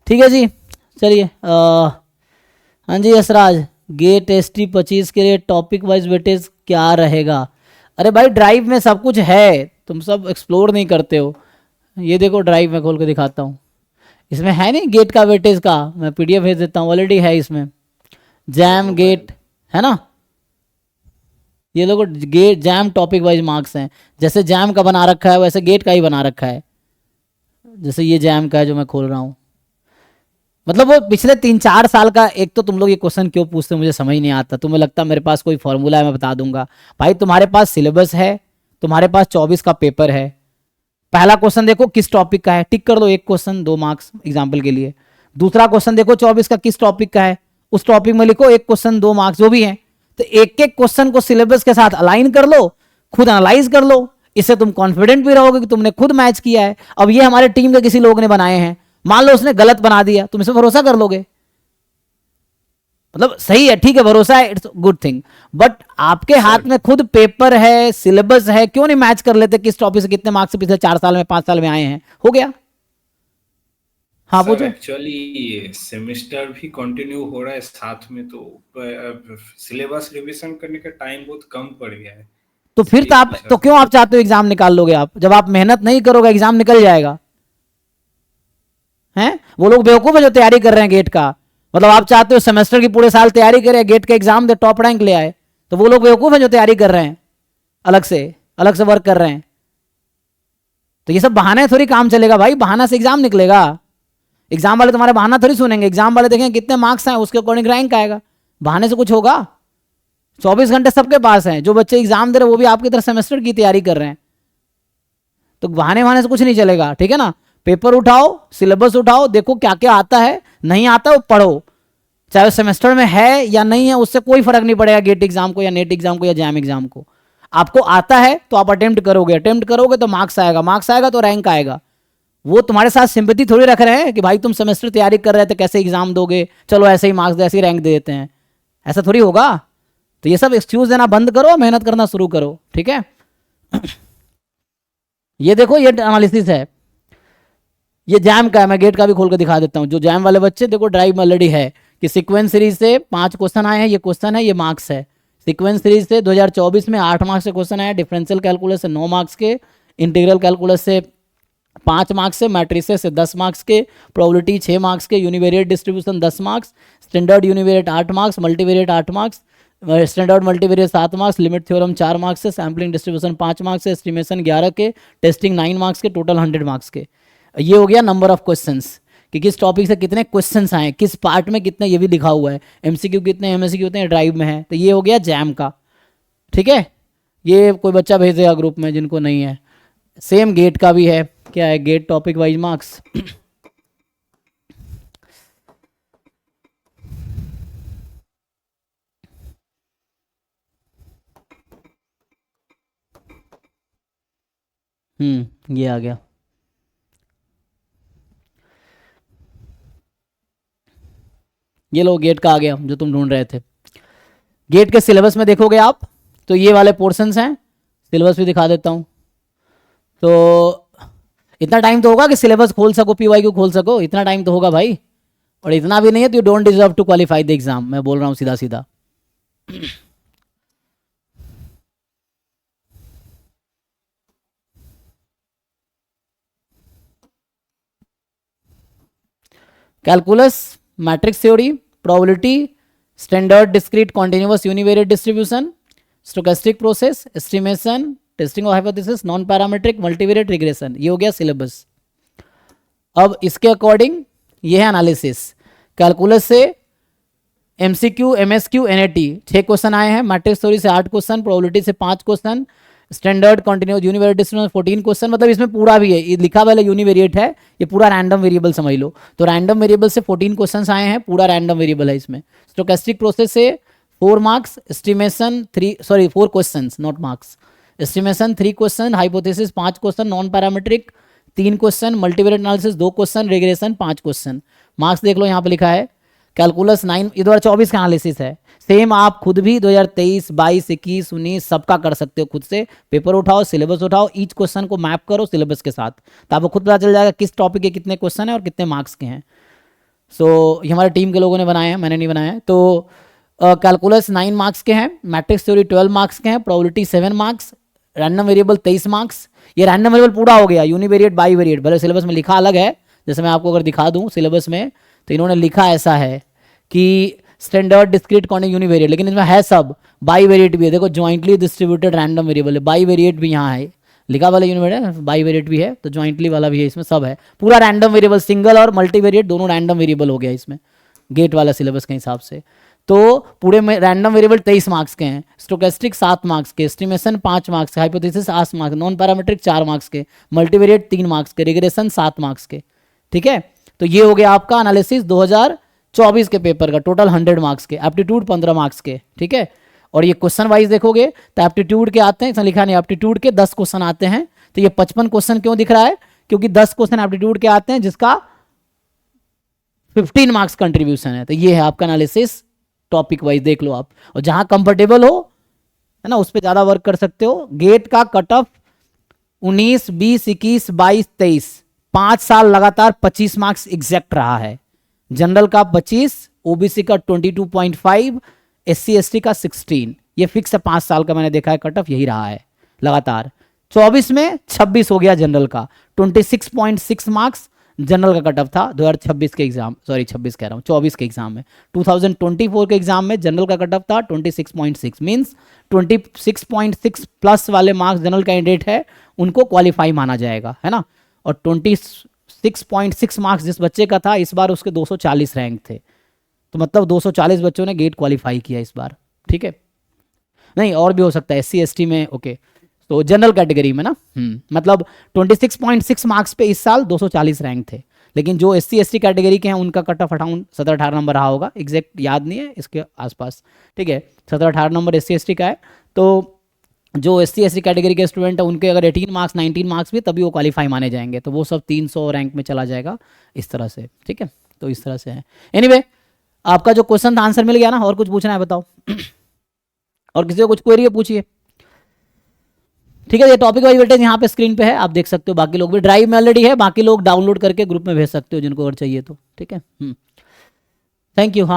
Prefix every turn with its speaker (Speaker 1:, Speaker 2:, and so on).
Speaker 1: ठीक है जी, चलिए हाँ जी यशराज, गेट ST25 के लिए टॉपिक वाइज वेटेज क्या रहेगा? अरे भाई ड्राइव में सब कुछ है, तुम सब एक्सप्लोर नहीं करते हो। ये देखो ड्राइव में खोल के दिखाता हूँ, इसमें है नहीं गेट का वेटेज का, मैं PDF भेज देता हूँ, ऑलरेडी है इसमें। जैम
Speaker 2: देखो भाई।
Speaker 1: गेट है ना, ये लोग GATE JAM topic wise marks हैं। जैसे जैम का बना रखा है वैसे गेट का ही बना रखा है। जैसे ये जैम का है जो मैं खोल रहा हूँ, मतलब वो पिछले 3-4 साल का। एक तो तुम लोग ये क्वेश्चन क्यों पूछते हो मुझे समझ नहीं आता, तुम्हें लगता है मेरे पास कोई फॉर्मूला है मैं बता दूंगा। भाई तुम्हारे पास सिलेबस है, तुम्हारे पास 24 का पेपर है। पहला क्वेश्चन देखो किस टॉपिक का है, टिक कर दो, एक क्वेश्चन 2 मार्क्स एग्जाम्पल के लिए। दूसरा क्वेश्चन देखो 24 का किस टॉपिक का है, उस टॉपिक में लिखो एक क्वेश्चन 2 मार्क्स जो भी है। तो एक एक क्वेश्चन को सिलेबस के साथ अलाइन कर लो, खुद एनालाइज कर लो, इससे तुम कॉन्फिडेंट भी रहोगे कि तुमने खुद मैच किया है। अब ये हमारे टीम के किसी लोग ने बनाए हैं, मान लो उसने गलत बना दिया, तुम इस पर भरोसा कर लोगे? मतलब सही है, ठीक है, भरोसा है, इट्स गुड थिंग, बट आपके हाथ
Speaker 2: सर
Speaker 1: में खुद पेपर है, सिलेबस है, क्यों नहीं मैच कर लेते किस टॉपिक से कितने मार्क्स से पिछले 4 साल में 5 साल में आए हैं? हो गया। हाँ
Speaker 2: सर
Speaker 1: पूछो।
Speaker 2: एक्चुअली सेमेस्टर भी कंटिन्यू हो रहा है साथ में, तो सिलेबस रिवीजन करने का टाइम बहुत कम पड़ गया है,
Speaker 1: तो फिर
Speaker 2: इसलिए पूछा
Speaker 1: तो
Speaker 2: था।
Speaker 1: क्यों आप चाहते हो एग्जाम निकाल लोगे? आप जब आप मेहनत नहीं करोगे एग्जाम निकल जाएगा। हैं वो लोग बेवकूफ है जो तैयारी कर रहे हैं गेट का। मतलब आप चाहते हो सेमेस्टर की पूरे साल तैयारी करें, गेट का एग्जाम दे, टॉप रैंक ले आए, तो वो लोग बेवकूफ है जो तैयारी कर रहे हैं, अलग से अलग से वर्क कर रहे हैं। तो ये सब बहाने थोड़ी काम चलेगा भाई, बहाना से एग्जाम निकलेगा? एग्जाम वाले तुम्हारे बहाना थोड़ी सुनेंगे, एग्जाम वाले देखेंगे कितने मार्क्स हैं उसके अकॉर्डिंग रैंक आएगा। बहाने से कुछ होगा? 24 घंटे सबके पास हैं, जो बच्चे एग्जाम दे रहे हैं वो भी आपकी तरह सेमेस्टर की तैयारी कर रहे हैं। तो बहाने बहाने से कुछ नहीं चलेगा, ठीक है ना? पेपर उठाओ, सिलेबस उठाओ, देखो क्या क्या आता है, नहीं आता वो पढ़ो, चाहे सेमेस्टर में है या नहीं है उससे कोई फर्क नहीं पड़ेगा, गेट एग्जाम को या नेट एग्जाम को या जैम एग्जाम को। आपको आता है तो आप अटेम्प्ट करोगे तो मार्क्स आएगा, मार्क्स आएगा तो रैंक आएगा। वो तुम्हारे साथ सिंपैथी थोड़ी रख रहे हैं कि भाई तुम सेमेस्टर तैयारी कर रहे थे कैसे एग्जाम दोगे, चलो ऐसे ही मार्क्स दे, ऐसे ही रैंक दे देते हैं, ऐसा थोड़ी होगा। तो ये सब एक्सक्यूज देना बंद करो, मेहनत करना शुरू करो, ठीक है? ये देखो ये एनालिसिस है, ये जैम का है, मैं गेट का भी खोल के दिखा देता हूँ। जो जैम वाले बच्चे देखो ड्राइव में ऑलरेडी है कि सीक्वेंस सीरीज से 5 क्वेश्चन आए हैं, ये क्वेश्चन है, ये मार्क्स है। सीक्वेंस सीरीज से 2024 में 8 मार्क्स के क्वेश्चन आए, डिफरेंशियल कैलकुलस से 9 मार्क्स के, इंटीग्रल कैलकुलस से 5 मार्क्स से, मैट्रिसेस से 10 मार्क्स के, प्रोबेबिलिटी 6 मार्क्स के, univariate distribution 10 marks, standard univariate 8 marks, multivariate 8 marks, standard multivariate 7 marks, limit theorem 4 marks से, सैम्पलिंग डिस्ट्रीब्यूशन 5 मार्क्स से, एस्टिमेशन 11 के, टेस्टिंग 9 मार्क्स के, टोटल 100 मार्क्स के। ये हो गया नंबर ऑफ क्वेश्चंस कि किस टॉपिक से कितने क्वेश्चंस आए, किस पार्ट में कितने, ये भी लिखा हुआ है। MCQ कितने, MSQ कितने ड्राइव में है, तो ये हो गया जैम का, ठीक है? ये कोई बच्चा भेज देगा ग्रुप में जिनको नहीं है। सेम गेट का भी है, क्या है गेट टॉपिक वाइज मार्क्स। ये आ गया। ये लो गेट का आ गया जो तुम ढूंढ रहे थे। गेट के सिलेबस में देखोगे आप तो ये वाले पोर्शंस हैं, सिलेबस भी दिखा देता हूँ। तो इतना टाइम तो होगा कि सिलेबस खोल सको, PYQ खोल सको, इतना टाइम तो होगा भाई। और इतना भी नहीं है तो you don't deserve to qualify the exam, मैं बोल रहा हूँ सीधा सीधा। Calculus, matrix theory, probability, standard discrete continuous univariate distribution, stochastic process, estimation, testing of hypothesis, non parametric, multivariate regression, ये हो गया सिलेबस। अब इसके अकॉर्डिंग ये है एनालिसिस। कैलकुलस से MCQ, MSQ, NAT 6 क्वेश्चन आए हैं, मैट्रिक्स थ्योरी से 8 क्वेश्चन, प्रोबेबिलिटी से 5 question, standard continuous univariate distribution 14 question. मतलब इसमें पूरा भी है, ये लिखा पहले यूनिवेरिएट है, ये पूरा रैंडम वेरिएबल समझ लो। तो रैंडम वेरिएबल से 14 क्वेश्चन आए हैं, पूरा रैंडम वेरिएबल है इसमें। स्टोकेस्टिक प्रोसेस से 4 marks, estimation 4 question not marks, estimation 3 question, hypothesis 5 question, non parametric 3 question, multivariate analysis 2 question, regression 5 question. Marks देख लो यहाँ पे लिखा है। कैलकुलस 9 ये 2024 का एनालिसिस है। सेम आप खुद भी 2023, 22, 21, 19 सबका कर सकते हो खुद से। पेपर उठाओ, सिलेबस उठाओ, ईच क्वेश्चन को मैप करो सिलेबस के साथ, तो आपको खुद पता चल जाएगा किस टॉपिक के कितने क्वेश्चन है और कितने मार्क्स के हैं। सो ये हमारे टीम के लोगों ने बनाए हैं, मैंने नहीं बनाया है। तो कैलकुलस 9 मार्क्स के हैं, मैट्रिक्स थ्योरी 12 मार्क्स के हैं, probability 7 marks, random variable 23 marks. ये रैंडम वेरिएबल पूरा हो गया, यूनिवेरिएट बाईवेरिएट भले सिलेबस में लिखा अलग है, जैसे मैं आपको अगर दिखा दूं सिलेबस में तो इन्होंने लिखा ऐसा है कि स्टैंडर्ड डिस्क्रीट कॉन्टिन्यूस यूनिवेरिएट, लेकिन इसमें है सब बाईवेरिएट भी है। देखो ज्वाइंटली डिस्ट्रीब्यूटेड रैंडम वेरिएबल है, बाईवेरिएट भी यहाँ है लिखा वाला यूनिवेरिएट है, बाईवेरिएट भी है, तो ज्वाइंटली वाला भी है, इसमें सब है पूरा रैंडम वेरिएबल, सिंगल और मल्टीवेरिएट दोनों रैंडम वेरिएबल हो गया इसमें गेट वाला सिलेबस के हिसाब से। तो पूरे में रैंडम वेरिएबल 23 मार्क्स के हैं, स्टोकेस्टिक 7 मार्क्स के, एस्टिमेशन 5 मार्क्स के, hypothesis 8 marks, non parametric 4 marks के, मल्टीवेरिएट 3 मार्क्स के, रिग्रेशन 7 मार्क्स के। ठीक है, तो ये हो गया आपका एनालिसिस 2024 के पेपर का, टोटल 100 मार्क्स के, एप्टीट्यूड 15 मार्क्स के। ठीक है, और ये क्वेश्चन वाइज देखोगे तो एप्टीट्यूड के आते हैं, इसमें लिखा नहीं, एप्टीट्यूड के 10 क्वेश्चन आते हैं। तो ये 55 क्वेश्चन क्यों दिख रहा है, क्योंकि 10 क्वेश्चन एप्टीट्यूड के आते हैं जिसका 15 मार्क्स कंट्रीब्यूशन है। तो ये है आपका एनालिसिस टॉपिक वाइज, देख लो आप, और जहां कंफर्टेबल हो है ना उस पर ज्यादा वर्क कर सकते हो। गेट का कट ऑफ 19, 20, 21, 22, 23, 5 साल लगातार 25 मार्क्स एग्जैक्ट रहा है। जनरल का 25, ओबीसी का 22.5, SC ST का 16, ये फिक्स है 5 साल का, मैंने देखा है कट ऑफ यही रहा है लगातार। 24 में 26 हो गया जनरल का, 26.6 मार्क्स जनरल का कट ऑफ था 2026 के एग्जाम, सॉरी 26 कह रहा हूँ, 24 के एग्जाम में। 2024 के एग्जाम में जनरल का कट ऑफ था 26.6, मीन्स 26.6 प्लस वाले मार्क्स जनरल कैंडिडेट है उनको क्वालिफाई माना जाएगा, है ना। और 26.6 मार्क्स जिस बच्चे का था इस बार उसके 240 रैंक थे, तो मतलब 240 बच्चों ने गेट क्वालिफाई किया इस बार। ठीक है, नहीं और भी हो सकता है SC ST में, ओके, तो जनरल कैटेगरी में ना, मतलब 26.6 मार्क्स पे इस साल 240 रैंक थे, लेकिन जो SC ST कैटेगरी के हैं उनका कट ऑफ 17-18 नंबर रहा होगा, एग्जैक्ट याद नहीं है, इसके आसपास। ठीक है, 17-18 नंबर SC ST का है। तो जो SC ST कैटेगरी के स्टूडेंट है उनके अगर 18 मार्क्स 19 मार्क्स भी तभी वो क्वालिफाई माने जाएंगे, तो वो सब 300 रैंक में चला जाएगा इस तरह से। ठीक है, तो इस तरह से है। एनीवे आपका जो क्वेश्चन था आंसर मिल गया ना, और कुछ पूछना है बताओ और किसी को कुछ क्वेरी है पूछिए। ठीक है, ये टॉपिक वाइज वेटेज यहाँ पे स्क्रीन पे है, आप देख सकते हो, बाकी लोग भी ड्राइव में ऑलरेडी है, बाकी लोग डाउनलोड करके ग्रुप में भेज सकते हो जिनको अगर चाहिए तो। ठीक है, थैंक यू। हाँ।